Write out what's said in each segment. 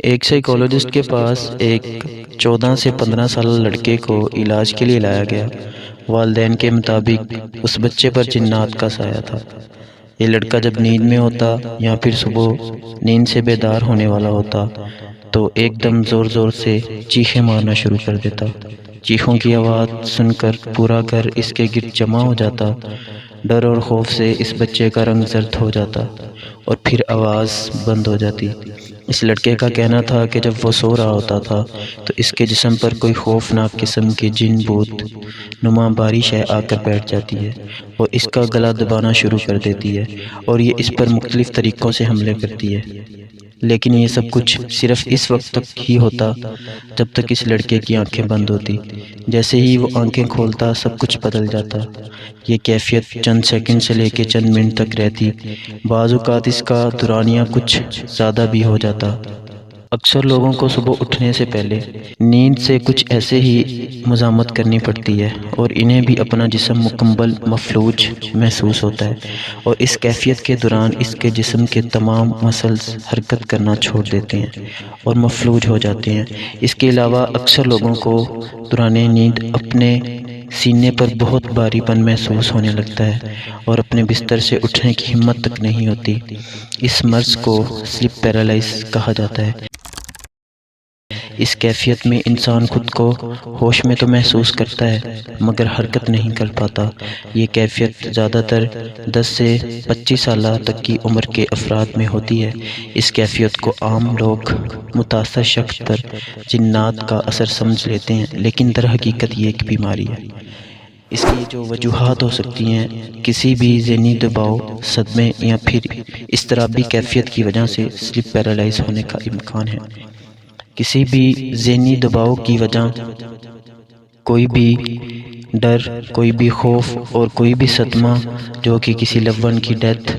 ایک سائیکالوجسٹ کے پاس ایک 14 سے 15 سالہ لڑکے کو علاج کے لیے لایا گیا۔ والدین کے مطابق اس بچے پر جنات کا سایہ تھا۔ یہ لڑکا جب نیند میں ہوتا یا پھر صبح نیند سے بیدار ہونے والا ہوتا تو ایک دم زور زور سے چیخیں مارنا شروع کر دیتا۔ چیخوں کی آواز سن کر پورا گھر اس کے گرد جمع ہو جاتا۔ ڈر اور خوف سے اس بچے کا رنگ زرد ہو جاتا اور پھر آواز بند ہو جاتی۔ اس لڑکے کا کہنا تھا کہ جب وہ سو رہا ہوتا تھا تو اس کے جسم پر کوئی خوفناک قسم کی جن بوت نما بارش آ کر بیٹھ جاتی ہے اور اس کا گلا دبانا شروع کر دیتی ہے اور یہ اس پر مختلف طریقوں سے حملے کرتی ہے۔ لیکن یہ سب کچھ صرف اس وقت تک ہی ہوتا جب تک اس لڑکے کی آنکھیں بند ہوتی۔ جیسے ہی وہ آنکھیں کھولتا سب کچھ بدل جاتا۔ یہ کیفیت چند سیکنڈ سے لے کے چند منٹ تک رہتی، بعض اوقات اس کا دورانیہ کچھ زیادہ بھی ہو جاتا۔ اکثر لوگوں کو صبح اٹھنے سے پہلے نیند سے کچھ ایسے ہی مزاحمت کرنی پڑتی ہے اور انہیں بھی اپنا جسم مکمل مفلوج محسوس ہوتا ہے، اور اس کیفیت کے دوران اس کے جسم کے تمام مسلز حرکت کرنا چھوڑ دیتے ہیں اور مفلوج ہو جاتے ہیں۔ اس کے علاوہ اکثر لوگوں کو دوران نیند اپنے سینے پر بہت بھاری پن محسوس ہونے لگتا ہے اور اپنے بستر سے اٹھنے کی ہمت تک نہیں ہوتی۔ اس مرض کو سلیپ پیرالائسس کہا جاتا ہے۔ اس کیفیت میں انسان خود کو ہوش میں تو محسوس کرتا ہے مگر حرکت نہیں کر پاتا۔ یہ کیفیت زیادہ تر 10 سے 25 سالہ تک کی عمر کے افراد میں ہوتی ہے۔ اس کیفیت کو عام لوگ متاثر شخص پر جنات کا اثر سمجھ لیتے ہیں، لیکن در حقیقت یہ ایک بیماری ہے۔ اس کی جو وجوہات ہو سکتی ہیں، کسی بھی ذہنی دباؤ، صدمے یا پھر اضطرابی کیفیت کی وجہ سے سلیپ پیرالائز ہونے کا امکان ہے۔ کسی بھی ذہنی دباؤ کی وجہ، کوئی بھی ڈر، کوئی بھی خوف اور کوئی بھی صدمہ جو کہ کسی لوڈ ون کی ڈیتھ،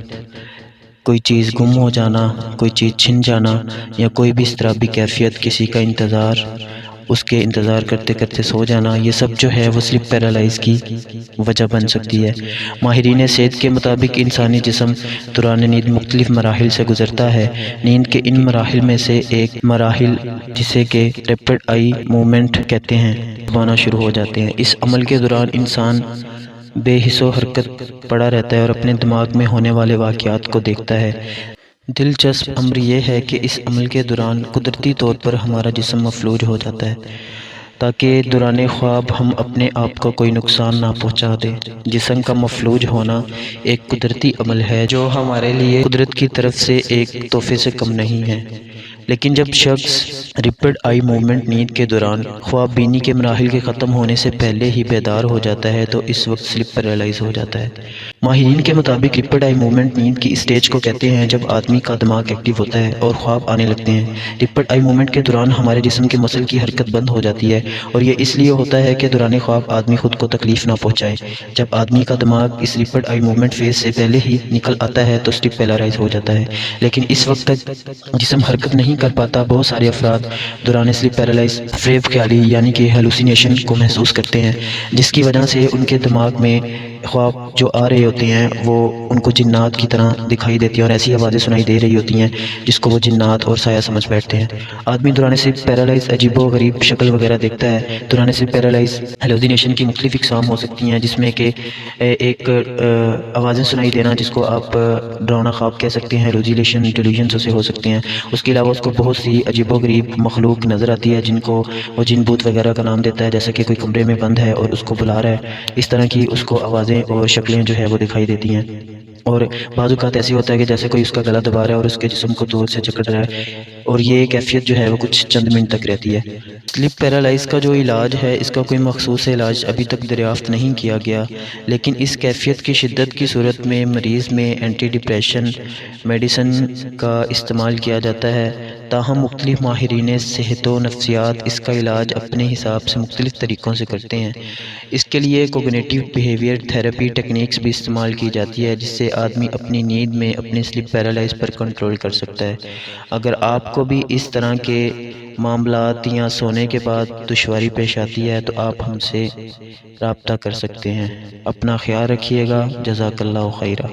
کوئی چیز گم ہو جانا، کوئی چیز چھن جانا یا کوئی بھی اضطرابی کیفیت، کسی کا انتظار، اس کے انتظار کرتے کرتے سو جانا، یہ سب جو ہے وہ سلیپ پیرالائز کی وجہ بن سکتی ہے۔ ماہرین صحت کے مطابق انسانی جسم دوران نیند مختلف مراحل سے گزرتا ہے۔ نیند کے ان مراحل میں سے ایک مراحل جسے کہ ریپڈ آئی موومنٹ کہتے ہیں، ہونا شروع ہو جاتے ہیں۔ اس عمل کے دوران انسان بے حس و حرکت پڑا رہتا ہے اور اپنے دماغ میں ہونے والے واقعات کو دیکھتا ہے۔ دلچسپ امر یہ ہے کہ اس عمل کے دوران قدرتی طور پر ہمارا جسم مفلوج ہو جاتا ہے تاکہ دوران خواب ہم اپنے آپ کو کوئی نقصان نہ پہنچا دیں۔ جسم کا مفلوج ہونا ایک قدرتی عمل ہے جو ہمارے لیے قدرت کی طرف سے ایک تحفے سے کم نہیں ہے۔ لیکن جب شخص ریپڈ آئی موومنٹ نیند کے دوران خواب بینی کے مراحل کے ختم ہونے سے پہلے ہی بیدار ہو جاتا ہے تو اس وقت سلیپ پیرالائز ہو جاتا ہے۔ ماہرین کے مطابق ریپڈ آئی موومنٹ نیند کی اسٹیج کو کہتے ہیں جب آدمی کا دماغ ایکٹیو ہوتا ہے اور خواب آنے لگتے ہیں۔ ریپڈ آئی موومنٹ کے دوران ہمارے جسم کے مسل کی حرکت بند ہو جاتی ہے اور یہ اس لیے ہوتا ہے کہ دوران خواب آدمی خود کو تکلیف نہ پہنچائے۔ جب آدمی کا دماغ اس ریپڈ آئی موومنٹ فیز سے پہلے ہی نکل آتا ہے تو سلیپ پیرالائز ہو جاتا ہے، لیکن اس وقت تک جسم حرکت نہیں کر پاتا۔ بہت سارے افراد دوران سلیپ پیرالائز فریب خیالی یعنی کہ ہیلوسینیشن کو محسوس کرتے ہیں، جس کی وجہ سے ان کے دماغ میں خواب جو آ رہے ہوتے ہیں وہ ان کو جنات کی طرح دکھائی دیتی ہیں اور ایسی آوازیں سنائی دے رہی ہوتی ہیں جس کو وہ جنات اور سایہ سمجھ بیٹھتے ہیں۔ آدمی دوران سلیپ پیرالائز عجیب و غریب شکل وغیرہ دیکھتا ہے۔ دوران سلیپ پیرالائز ہیلوسینیشن کی مختلف اقسام ہو سکتی ہیں، جس میں کہ ایک آوازیں سنائی دینا جس کو آپ ڈراؤنا خواب کہہ سکتے ہیں، ہیلوسینیشن ڈیلیوژنز سے ہو سکتے ہیں۔ اس کے علاوہ اس کو بہت سی عجیب و غریب مخلوق نظر آتی ہے جن کو وہ جن بوت وغیرہ کا نام دیتا ہے، جیسے کہ کوئی کمرے میں بند ہے اور اس کو بلا رہا ہے، اس طرح کی اس کو آوازیں اور شکلیں جو ہے وہ دکھائی دیتی ہیں۔ اور بعض اوقات ایسی ہوتا ہے کہ جیسے کوئی اس کا گلا دبا رہا ہے اور اس کے جسم کو دور سے جکڑ رہا ہے، اور یہ کیفیت جو ہے وہ کچھ چند منٹ تک رہتی ہے۔ سلیپ پیرالائز کا جو علاج ہے، اس کا کوئی مخصوص علاج ابھی تک دریافت نہیں کیا گیا، لیکن اس کیفیت کی شدت کی صورت میں مریض میں اینٹی ڈپریشن میڈیسن کا استعمال کیا جاتا ہے۔ تاہم مختلف ماہرین صحت و نفسیات اس کا علاج اپنے حساب سے مختلف طریقوں سے کرتے ہیں۔ اس کے لیے کوگنیٹیو بیہیویئر تھراپی ٹیکنیکس بھی استعمال کی جاتی ہے، جس سے آدمی اپنی نیند میں اپنے سلیپ پیرالائز پر کنٹرول کر سکتا ہے۔ اگر آپ کو بھی اس طرح کے معاملات یا سونے کے بعد دشواری پیش آتی ہے تو آپ ہم سے رابطہ کر سکتے ہیں۔ اپنا خیال رکھیے گا۔ جزاک اللہ خیرہ۔